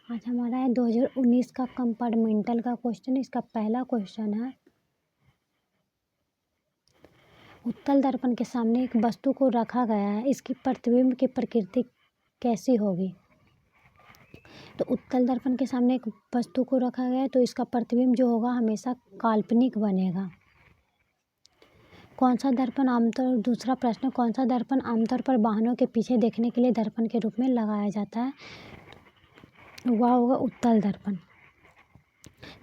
आज हमारा है 2019 का कंपार्टमेंटल का क्वेश्चन। इसका पहला क्वेश्चन है, उत्तल दर्पण के सामने एक वस्तु को रखा गया है, इसकी प्रतिबिंब की प्रकृति कैसी होगी। तो उत्तल दर्पण के सामने एक वस्तु को रखा गया है तो इसका प्रतिबिंब जो होगा हमेशा काल्पनिक बनेगा। कौन सा दर्पण आमतौर दूसरा प्रश्न, कौन सा दर्पण आमतौर पर वाहनों के पीछे देखने के लिए दर्पण के रूप में लगाया जाता है। वह होगा उत्तल दर्पण।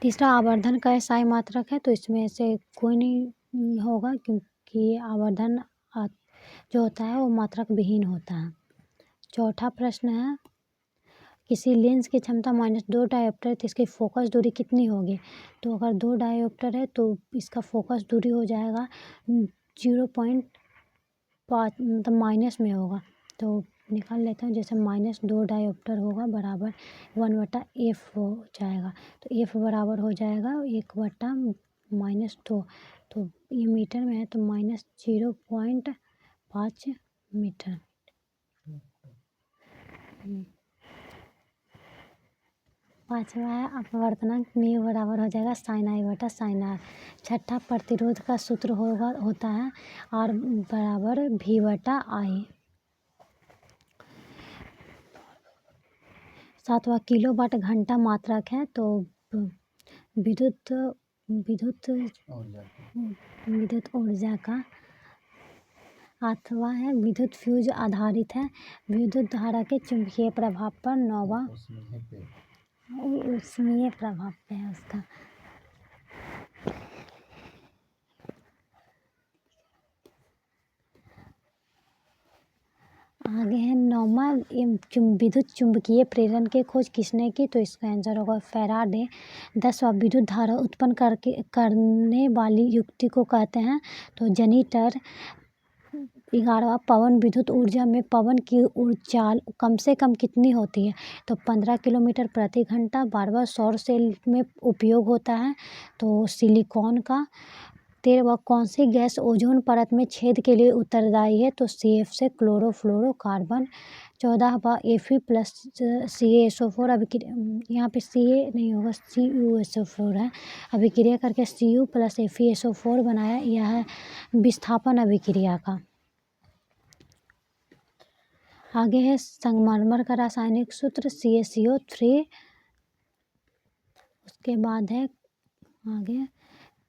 तीसरा, आवर्धन का SI मात्रक है तो इसमें से कोई नहीं होगा क्योंकि आवर्धन जो होता है वो मात्रक विहीन होता है। चौथा प्रश्न है, किसी लेंस की क्षमता -2 डायोप्टर है तो इसकी फोकस दूरी कितनी होगी। तो अगर 2 डायोप्टर है तो इसका फोकस दूरी हो जाएगा 0.5 मतलब माइनस में होगा। तो निकाल लेता हूँ, जैसे -2 डायोप्टर होगा बराबर 1/f हो जाएगा। तो f बराबर हो जाएगा 1/-2। तो ये मीटर में है तो -0.5 मीटर। पाँचवा है, अपवर्तनांक म्यू बराबर हो जाएगा sin i/sin r। छठा, प्रतिरोध का सूत्र होता है R बराबर V/I। सातवां, किलोवाट घंटा मात्रक है तो विद्युत ऊर्जा का। आठवां है, विद्युत फ्यूज आधारित है, विद्युत धारा के चुंबकीय प्रभाव पर। नौवां, ऊष्मीय प्रभाव पे है उसका। आगे है नौवां, विद्युत चुंबकीय प्रेरण के खोज किसने की। तो इसका आंसर होगा फैराडे। 10वां, विद्युत धारा उत्पन्न करने वाली युक्ति को कहते हैं तो जनरेटर। 11वां, पवन विद्युत ऊर्जा में पवन की चाल कम से कम कितनी होती है। तो 15 किलोमीटर प्रति घंटा। 12वां, सौर सेल में उपयोग होता है तो सिलिकॉन का। 13वां, कौन सी गैस ओजोन परत में छेद के लिए उत्तरदायी है। तो CF से क्लोरोफ्लोरोकार्बन। 14वां, Fe+CaSO4 अभिक्रिया, यहाँ पे Ca नहीं होगा CuSO4 है, अभिक्रिया करके Cu+FeSO4 बनाया, यह है विस्थापन अभिक्रिया का। आगे है संगमरमर का रासायनिक सूत्र CaCO3। उसके बाद है आगे,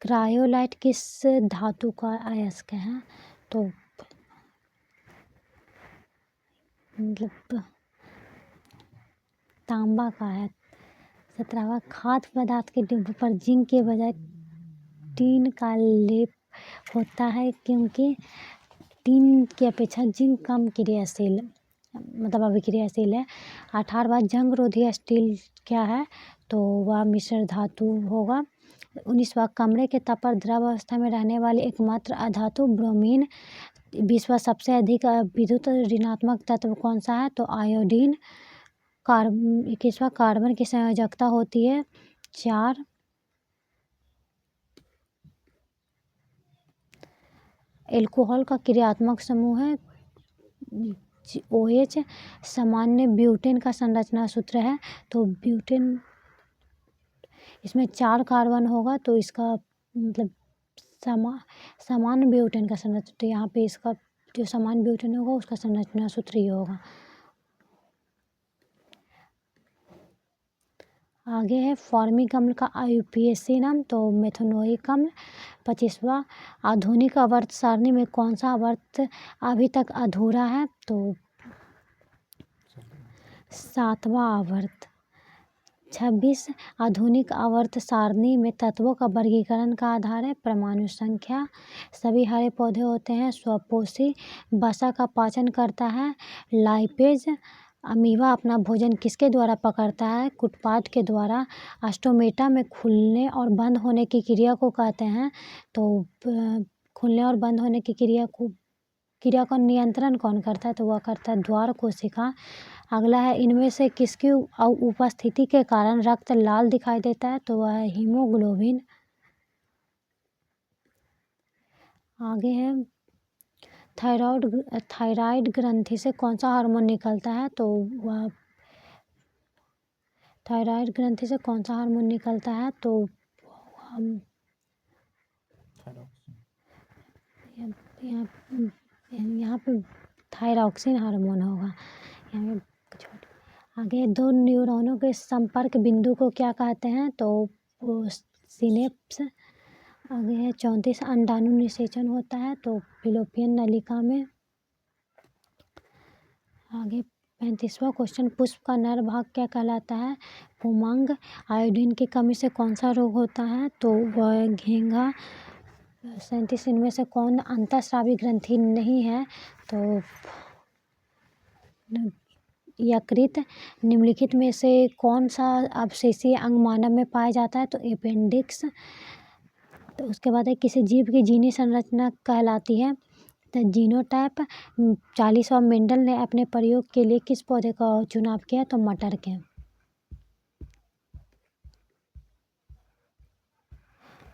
क्रायोलाइट किस धातु का अयस्क है। तो मतलब तांबा का है। 17वां, खाद्य पदार्थ के डिब्बे पर जिंक के बजाय टीन का लेप होता है क्योंकि टीन की अपेक्षा जिंक कम क्रियाशील मतलब अभिक्रियाशील है। 18वां, जंग रोधी स्टील क्या है। तो वह मिश्र धातु होगा। 19वां, कमरे के ताप पर द्रव अवस्था में रहने वाली एकमात्र अधातु ब्रोमीन। 20वां, सबसे अधिक विद्युत ऋणात्मक तत्व कौन सा है। तो आयोडीन। 21वां, कार्बन की संयोजकता होती है 4। एल्कोहल का क्रियात्मक समूह है OH। सामान्य ब्यूटेन का संरचना सूत्र है तो ब्यूटेन, इसमें 4 कार्बन होगा तो इसका मतलब सामान्य ब्यूटेन का संरचना, तो यहाँ पे इसका जो सामान्य ब्यूटेन होगा उसका संरचना सूत्र ये होगा। आगे है फॉर्मिक अम्ल का IUPAC नाम तो मेथनोइक अम्ल। 25वां, आधुनिक आवर्त सारणी में कौन सा आवर्त अभी तक अधूरा है। तो 7वां आवर्त। 26, आधुनिक आवर्त सारणी में तत्वों का वर्गीकरण का आधार है परमाणु संख्या। सभी हरे पौधे होते हैं स्वपोषी। वसा का पाचन करता है लाइपेज। अमीबा अपना भोजन किसके द्वारा पकड़ता है। कुटपाट के द्वारा। अस्टोमेटा में खुलने और बंद होने की क्रिया को कहते हैं तो खुलने और बंद होने की क्रिया का नियंत्रण कौन करता है। तो वह करता है द्वार कोशिका। अगला है, इनमें से किसकी उपस्थिति के कारण रक्त लाल दिखाई देता है। तो वह है हीमोग्लोबिन। आगे है, थायराइड ग्रंथि से कौन सा हार्मोन निकलता है। तो वह थायराइड ग्रंथि से कौन सा हार्मोन निकलता है? तो हम यहाँ पे थायरॉक्सिन हार्मोन होगा। यहाँ पे आगे दो न्यूरॉनों के संपर्क बिंदु को क्या कहते हैं? तो वो सिनेप्स। आगे है 34 अंडाणु निषेचन होता है तो फिलोपियन नलिका में। आगे 35वां क्वेश्चन, पुष्प का नर भाग क्या कहलाता है? पुमांग। आयोडीन की कमी से कौन सा रोग होता है? तो वह घेंघा। 37 इनमें से कौन अंतःस्रावी ग्रंथि नहीं है? तो यकृत। निम्नलिखित में से कौन सा अवशेषीय अंग मानव में पाया जाता है? तो अपेंडिक्स। तो उसके बाद है किसी जीव की जीनी संरचना कहलाती है? तो जीनोटाइप। 40वां, मेंडल ने अपने प्रयोग के लिए किस पौधे का चुनाव किया? तो मटर के।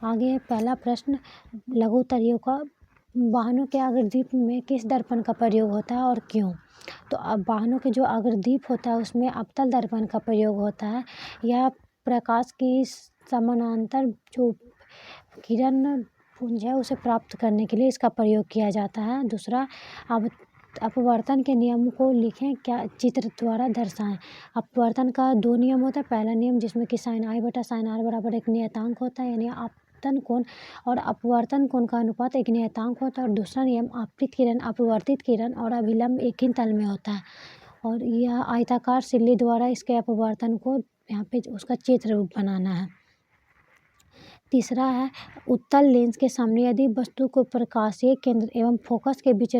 आगे पहला प्रश्न, लघु उत्तरीयों का वाहनों के अग्रदीप में किस दर्पण का प्रयोग होता है और क्यों? तो अब वाहनों के जो अग्रदीप होता है उसमें अवतल दर्पण का प्रयोग होता है। यह प्रकाश की समानांतर जो किरण पुंज है उसे प्राप्त करने के लिए इसका प्रयोग किया जाता है। दूसरा, अब अपवर्तन के नियम को लिखें, क्या चित्र द्वारा दर्शाएं। अपवर्तन का दो नियम होता है। पहला नियम जिसमें कि साइन आई बटा साइन आर बराबर एक नियतांक होता है, यानी आपतन कोण और अपवर्तन कोण का अनुपात एक नियतांक होता है। और दूसरा नियम, आपतित किरण, अपवर्तित किरण और अभिलंब एक ही तल में होता है। और यह आयताकार सिल्ली द्वारा इसके अपवर्तन को यहाँ पे उसका चित्र बनाना है। तीसरा है, उत्तल लेंस के सामने यदि वस्तु को प्रकाशीय केंद्र एवं फोकस के बीच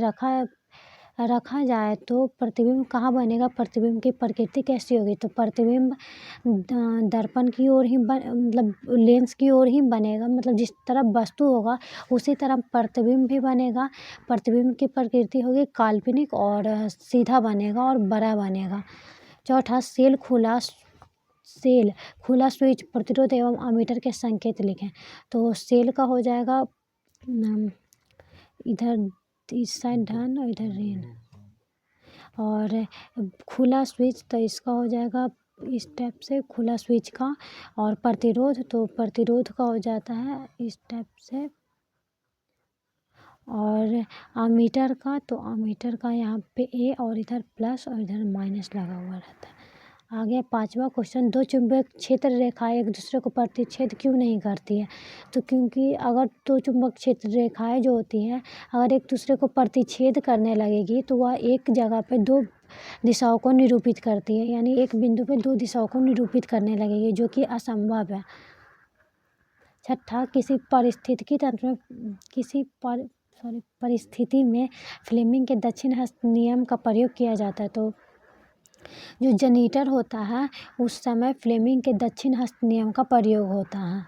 रखा जाए तो प्रतिबिंब कहाँ बनेगा? प्रतिबिंब की प्रकृति कैसी होगी? तो प्रतिबिंब दर्पण की ओर ही मतलब लेंस की ओर ही बनेगा, मतलब जिस तरफ वस्तु होगा उसी तरफ प्रतिबिंब भी बनेगा। प्रतिबिंब की प्रकृति होगी काल्पनिक और सीधा बनेगा और बड़ा बनेगा। चौथा, सेल खुला स्विच प्रतिरोध एवं अमीटर के संकेत लिखें। तो सेल का हो जाएगा इधर इस साइड धन और इधर ऋण। और खुला स्विच तो इसका हो जाएगा इस टाइप से खुला स्विच का। और प्रतिरोध तो प्रतिरोध का हो जाता है इस टाइप से। और अमीटर का तो अमीटर का यहाँ पे ए और इधर प्लस और इधर माइनस लगा हुआ रहता है। आगे 5वां क्वेश्चन, दो चुंबक क्षेत्र रेखाएं एक दूसरे को प्रतिच्छेद क्यों नहीं करती है? तो क्योंकि अगर दो चुंबक क्षेत्र रेखाएं जो होती हैं अगर एक दूसरे को प्रतिच्छेद करने लगेगी तो वह एक जगह पे दो दिशाओं को निरूपित करती है, यानी एक बिंदु पे दो दिशाओं को निरूपित करने लगेगी, जो कि असंभव है। छठा, किसी पारिस्थितिकी तंत्र में परिस्थिति में फ्लेमिंग के दक्षिण हस्त नियम का प्रयोग किया जाता है। तो जो जनरेटर होता है उस समय फ्लेमिंग के दक्षिण हस्त नियम का प्रयोग होता है।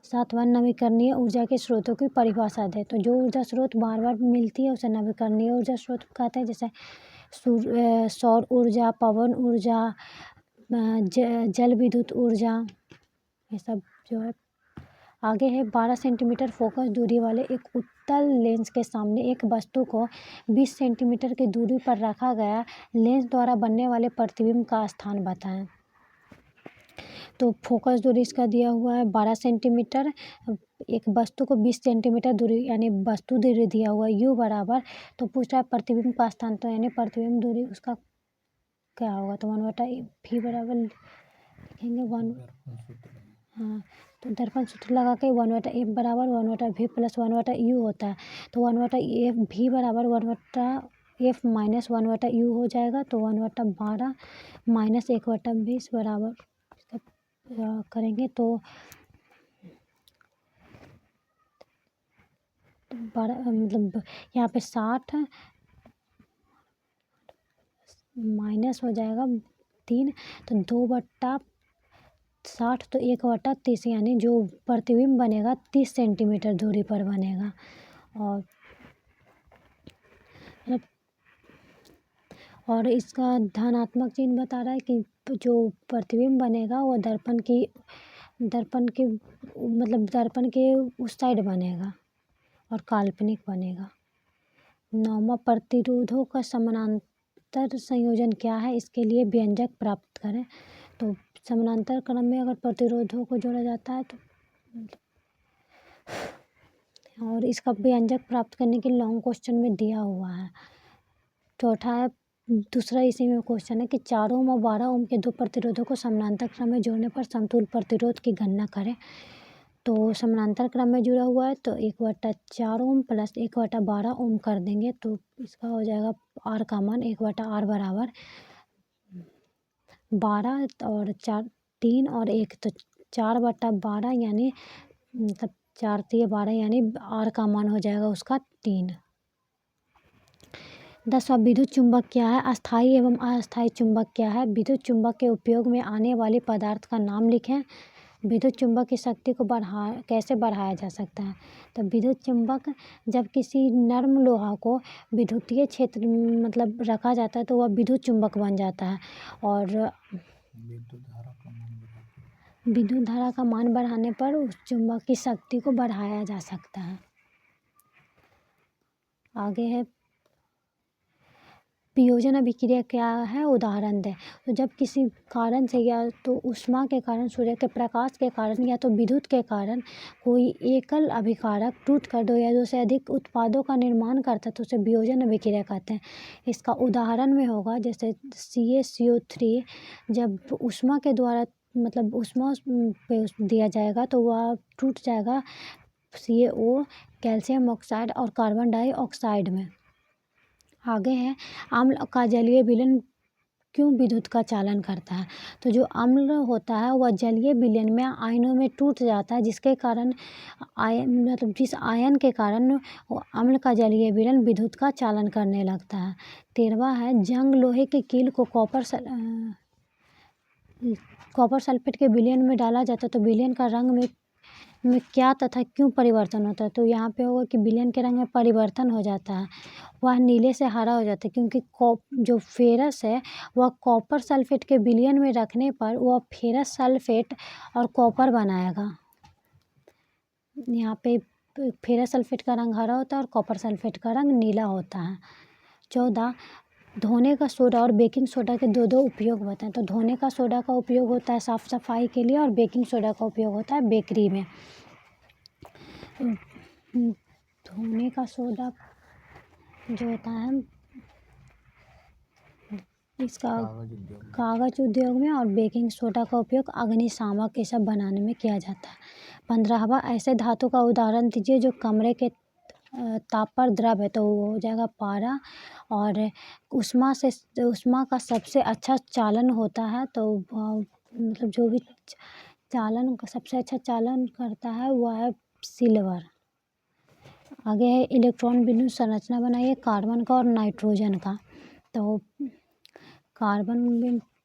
7वां, नवीकरणीय ऊर्जा के स्रोतों की परिभाषा दें। तो जो ऊर्जा स्रोत बार बार मिलती है उसे नवीकरणीय ऊर्जा स्रोत कहते हैं, जैसे सौर ऊर्जा, पवन ऊर्जा, जल विद्युत ऊर्जा, ये सब जो है। आगे है 12 सेंटीमीटर फोकस दूरी वाले एक उत्तल लेंस के सामने एक वस्तु को 20 सेंटीमीटर की दूरी पर रखा गया लेंस द्वारा बनने वाले प्रतिबिंब का स्थान बताएं। तो फोकस दूरी इसका दिया हुआ है 12 सेंटीमीटर, एक वस्तु को 20 सेंटीमीटर दूरी यानी वस्तु दूरी दिया हुआ है u बराबर। तो पूछ रहा है प्रतिबिंब का स्थान, तो यानी प्रतिबिंब दूरी उसका क्या होगा? तो 1/v बराबर लिखेंगे 1। हाँ, तो दर्पण सूत्र लगा के 1/f बराबर 1/v प्लस 1/u होता है। तो 1/f v बराबर 1/f माइनस 1/u हो जाएगा। तो 1/12 माइनस 1/20 बराबर करेंगे तो 12 मतलब यहाँ पे 60 माइनस हो जाएगा 3, तो 2/60 तो 1/30 यानी जो प्रतिबिंब बनेगा 30 सेंटीमीटर दूरी पर बनेगा। और इसका धनात्मक चिन्ह बता रहा है कि जो प्रतिबिंब बनेगा वो दर्पण के मतलब दर्पण के उस साइड बनेगा और काल्पनिक बनेगा। 9वां, प्रतिरोधों का समानांतर संयोजन क्या है? इसके लिए व्यंजक प्राप्त करें। तो समानांतर क्रम में अगर प्रतिरोधों को जोड़ा जाता है तो और इसका व्यंजक प्राप्त करने के लॉन्ग क्वेश्चन में दिया हुआ है। चौथा है, दूसरा इसी में क्वेश्चन है कि 4 ओम और 12 ओम के दो प्रतिरोधों को समानांतर क्रम में जोड़ने पर समतुल्य प्रतिरोध की गणना करें। तो समानांतर क्रम में जुड़ा हुआ है तो 1/4 ओम प्लस 1/12 ओम कर देंगे तो इसका हो जाएगा आर का मान 1/r बराबर 12 और 4 3 और 1 तो 4/12 यानी मतलब 4 3 12 यानी आर का मान हो जाएगा उसका 3। 10वां विद्युत चुंबक क्या है? अस्थायी एवं अस्थायी चुंबक क्या है? विद्युत चुंबक के उपयोग में आने वाले पदार्थ का नाम लिखें। विद्युत चुंबक की शक्ति को कैसे बढ़ाया जा सकता है? तो विद्युत चुंबक जब किसी नर्म लोहा को विद्युतीय क्षेत्र में मतलब रखा जाता है तो वह विद्युत चुंबक बन जाता है और विद्युत धारा का मान बढ़ाने पर उस चुंबक की शक्ति को बढ़ाया जा सकता है। आगे है वियोजन अभिक्रिया क्या है? उदाहरण दें। तो जब किसी कारण से या तो ऊष्मा के कारण, सूर्य के प्रकाश के कारण या तो विद्युत के कारण कोई एकल अभिकारक टूट कर 2 या 2 से अधिक उत्पादों का निर्माण करता है तो उसे वियोजन अभिक्रिया कहते हैं। इसका उदाहरण में होगा जैसे CaCO3 जब ऊष्मा के द्वारा मतलब ऊष्मा पे दिया जाएगा तो वह टूट जाएगा CaO, कैल्शियम ऑक्साइड और कार्बन डाइऑक्साइड में। आगे है अम्ल का जलीय विलयन क्यों विद्युत का चालन करता है? तो जो अम्ल होता है वह जलीय विलयन में आयनों में टूट जाता है जिसके कारण मतलब जिस आयन के कारण वो अम्ल का जलीय विलयन विद्युत का चालन करने लगता है। 13वां है जंग लोहे की कील को कॉपर सल्फेट के विलयन में डाला जाता है तो विलयन का रंग में क्या तथा क्यों परिवर्तन होता है? तो यहाँ पे होगा कि विलयन के रंग में परिवर्तन हो जाता है, वह नीले से हरा हो जाता है क्योंकि जो फेरस है वह कॉपर सल्फेट के विलयन में रखने पर वह फेरस सल्फेट और कॉपर बनाएगा। यहाँ पे फेरस सल्फेट का रंग हरा होता है और कॉपर सल्फेट का रंग नीला होता है। 14 धोने का सोडा और बेकिंग सोडा के दो उपयोग बताएं। तो धोने का सोडा का उपयोग होता है साफ सफाई के लिए और बेकिंग सोडा का उपयोग होता है बेकरी में। धोने का सोडा जो होता है इसका कागज उद्योग में और बेकिंग सोडा का उपयोग अग्निशामक ये सब बनाने में किया जाता है। 15वां ऐसे धातु का उदाहरण दीजिए जो कमरे के ताप पर द्रव है तो वो हो जाएगा पारा और ऊष्मा का सबसे अच्छा चालन होता है तो मतलब जो भी चालन का सबसे अच्छा चालन करता है वह है सिल्वर। आगे है इलेक्ट्रॉन बिंदु संरचना बनाइए कार्बन का और नाइट्रोजन का। तो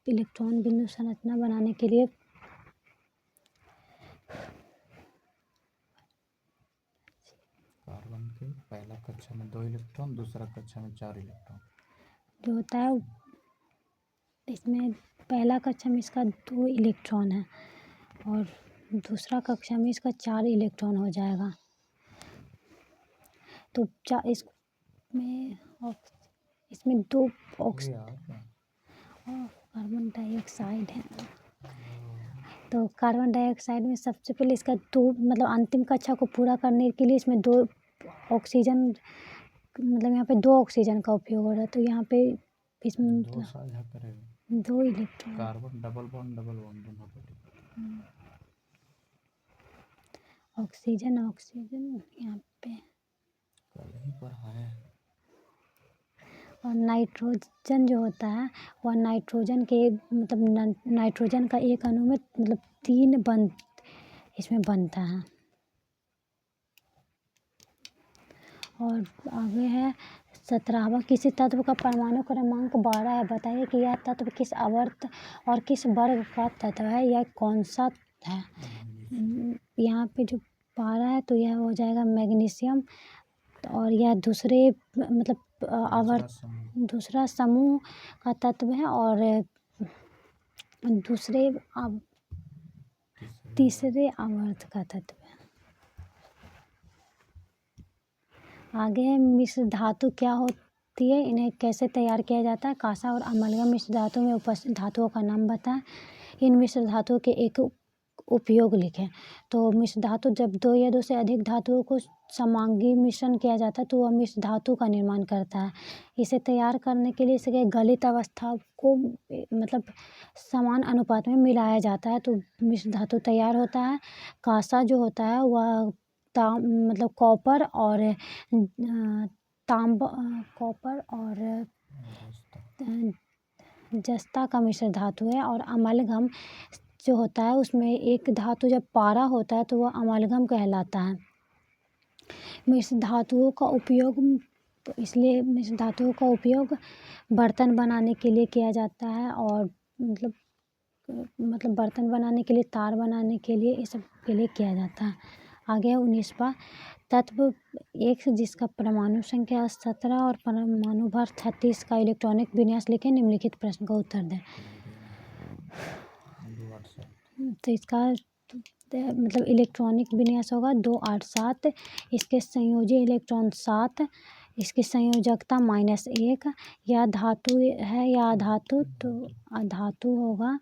इलेक्ट्रॉन बिंदु संरचना बनाने के लिए कार्बन के पहला कक्षा में 2 इलेक्ट्रॉन, दूसरा कक्षा में 4 इलेक्ट्रॉन जो होता है इसमें पहला कक्षा में इसका 2 इलेक्ट्रॉन है और दूसरा कक्षा में इसका 4 इलेक्ट्रॉन हो जाएगा। तो इसमें 2 कार्बन डाइऑक्साइड है तो कार्बन डाइऑक्साइड में सबसे पहले इसका 2 मतलब अंतिम कक्षा को पूरा करने के लिए इसमें 2 ऑक्सीजन मतलब यहाँ पे 2 ऑक्सीजन का उपयोग हो रहा है तो यहाँ पे इसमें 2 इलेक्ट्रॉन कार्बन डबल बॉन्ड दोनों पर ऑक्सीजन यहाँ पे कहीं पर है। और नाइट्रोजन जो होता है वह नाइट्रोजन के मतलब नाइट्रोजन का एक अणु में मतलब 3 इसमें बनता है। और आगे है 17वां किसी तत्व का परमाणु क्रमांक 12 है बताइए कि यह तत्व किस आवर्त और किस वर्ग का तत्व है, यह कौन सा है? यहाँ पे जो 12 है तो यह हो जाएगा मैग्नीशियम और यह दूसरे मतलब दूसरा समूह का तत्व है और तीसरे आवर्त का तत्व है। आगे है मिश्र धातु क्या होती है, इन्हें कैसे तैयार किया जाता है? कांसा और अमलगम मिश्र धातु में उपस्थित धातुओं का नाम बताएं। इन मिश्र धातुओं के एक उपयोग लिखें। तो मिश्र धातु जब दो या दो से अधिक धातुओं को समांगी मिश्रण किया जाता है तो वह मिश्र धातु का निर्माण करता है। इसे तैयार करने के लिए इसके गलित अवस्था को मतलब समान अनुपात में मिलाया जाता है तो मिश्र धातु तैयार होता है। कांसा जो होता है वह मतलब कॉपर और कॉपर और जस्ता का मिश्र धातु है। और अमलगम जो होता है उसमें एक धातु जब पारा होता है तो वह अमलगम कहलाता है। मिश्र धातुओं का उपयोग इसलिए मिश्र धातुओं का उपयोग बर्तन बनाने के लिए किया जाता है और मतलब बर्तन बनाने के लिए, तार बनाने के लिए, ये सब के लिए किया जाता है। आगे 19वां तत्व एक जिसका परमाणु संख्या 17 और परमाणु भार 36 का इलेक्ट्रॉनिक विन्यास लिखें। निम्नलिखित प्रश्न का उत्तर दें। तो इसका मतलब इलेक्ट्रॉनिक विन्यास होगा 287। इसके संयोजी इलेक्ट्रॉन 7। इसकी संयोजकता -1। या धातु है या अधातु, तो अधातु होगा।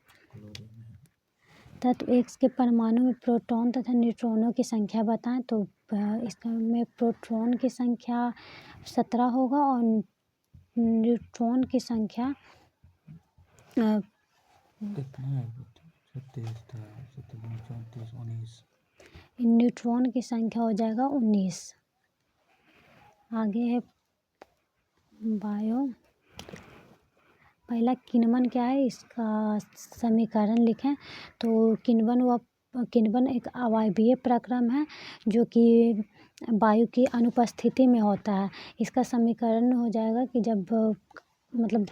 तत्व एक के परमाणु में प्रोटॉन तथा न्यूट्रॉनों की संख्या बताएं। तो इसका में प्रोटॉन की संख्या 17 होगा और न्यूट्रॉन की संख्या न्यूट्रॉन की संख्या हो जाएगा 19। आगे है बायो। पहला किण्वन क्या है इसका समीकरण लिखें। तो किण्वन एक अवायवीय प्रक्रम है जो कि वायु की अनुपस्थिति में होता है। इसका समीकरण हो जाएगा कि जब मतलब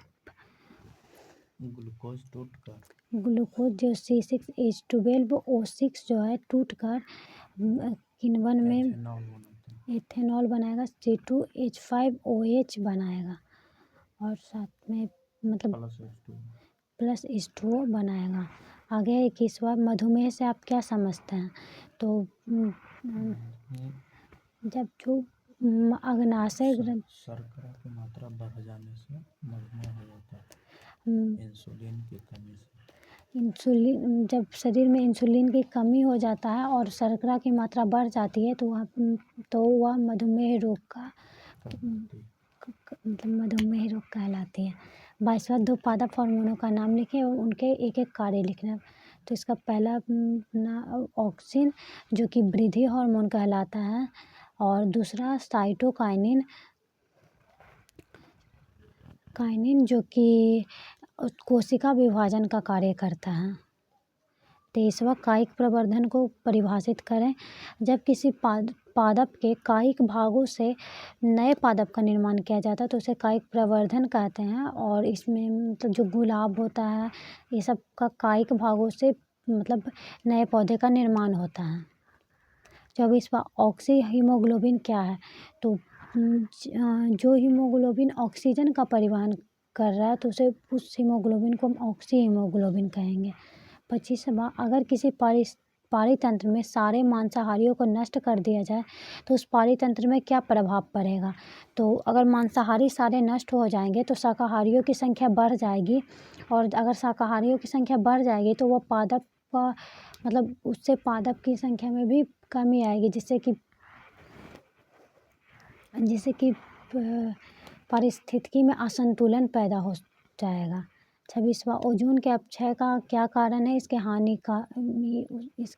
ग्लूकोज जो C6H12O6 जो है टूटकर किण्वन में एथेनॉल बनाएगा, C2H5OH बनाएगा और साथ में मतलब +H2O बनाएगा। आगे 21वां मधुमेह से आप क्या समझते हैं। तो जब जो अग्नाशय ग्रंथि शर्करा की मात्रा बढ़ जाने से मधुमेह हो जाता है। इंसुलिन की कमी से इंसुलिन जब शरीर में इंसुलिन की कमी हो जाता है और शर्करा की मात्रा बढ़ जाती है तो वह मधुमेह रोग का मतलब मधुमेह रोग कहलाती है। 22वां दो पादप हार्मोनों का नाम लिखें और उनके एक एक कार्य लिखना। तो इसका पहला ऑक्सिन जो कि वृद्धि हार्मोन कहलाता है और दूसरा साइटोकाइनिन जो कि कोशिका विभाजन का कार्य करता है। 23वां कायिक प्रवर्धन को परिभाषित करें। जब किसी पादप के कायिक भागों से नए पादप का निर्माण किया जाता है तो उसे कायिक प्रवर्धन कहते हैं। और इसमें मतलब जो गुलाब होता है ये सब का कायिक भागों से मतलब नए पौधे का निर्माण होता है। 24वां ऑक्सी हीमोग्लोबिन क्या है। तो जो हीमोग्लोबिन ऑक्सीजन का परिवहन कर रहा है तो उस हीमोग्लोबिन को हम ऑक्सी हीमोग्लोबिन कहेंगे। 25वां अगर किसी पारितंत्र में सारे मांसाहारियों को नष्ट कर दिया जाए तो उस पारितंत्र में क्या प्रभाव पड़ेगा। तो अगर मांसाहारी सारे नष्ट हो जाएंगे तो शाकाहारियों की संख्या बढ़ जाएगी और अगर शाकाहारियों की संख्या बढ़ जाएगी तो वह पादप का मतलब उससे पादप की संख्या में भी कमी आएगी जिससे कि पारिस्थितिकी में असंतुलन पैदा हो जाएगा। 26वां ओजोन के अपक्षय का क्या कारण है। इसके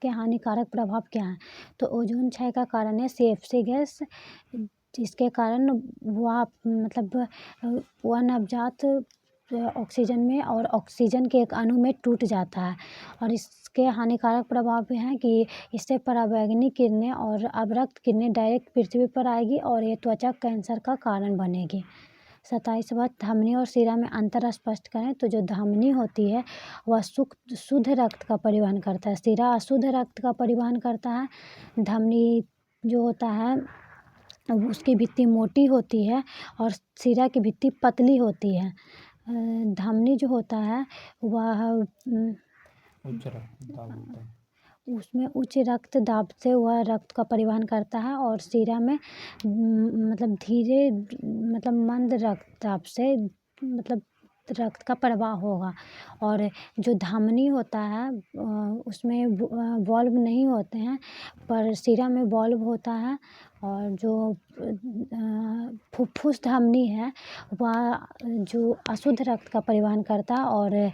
हानिकारक प्रभाव क्या है। तो ओजोन क्षय का कारण है CFC गैस जिसके कारण वह नवजात ऑक्सीजन में और ऑक्सीजन के एक अणु में टूट जाता है। और इसके हानिकारक प्रभाव भी हैं कि इससे पराबैंगनी किरणें और अवरक्त किरणें डायरेक्ट पृथ्वी पर आएगी और ये त्वचा कैंसर का कारण बनेगी। 27वां धमनी और शिरा में अंतर स्पष्ट करें। तो जो धमनी होती है वह शुद्ध रक्त का परिवहन करता है, शिरा अशुद्ध रक्त का परिवहन करता है। धमनी जो होता है उसकी भित्ति मोटी होती है और शिरा की भित्ति पतली होती है। धमनी जो होता है वह उसमें उच्च रक्तदाब से वह रक्त का परिवहन करता है और शिरा में मतलब मंद रक्तदाब से मतलब रक्त का प्रवाह होगा। और जो धमनी होता है उसमें वॉल्व नहीं होते हैं, पर सिरा में वॉल्व होता है। और जो फुफ्फुस धमनी है वह जो अशुद्ध रक्त का परिवहन करता है, और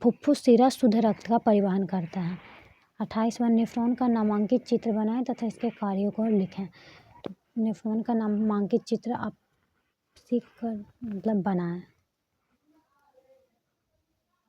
फुफ्फुस सिरा शुद्ध रक्त का परिवहन करता है। 28वां नेफ्रॉन का नामांकित चित्र बनाएं तथा इसके कार्यों को लिखें। तो नेफ्रॉन का नामांकित चित्र आप सीख कर मतलब बनाएं।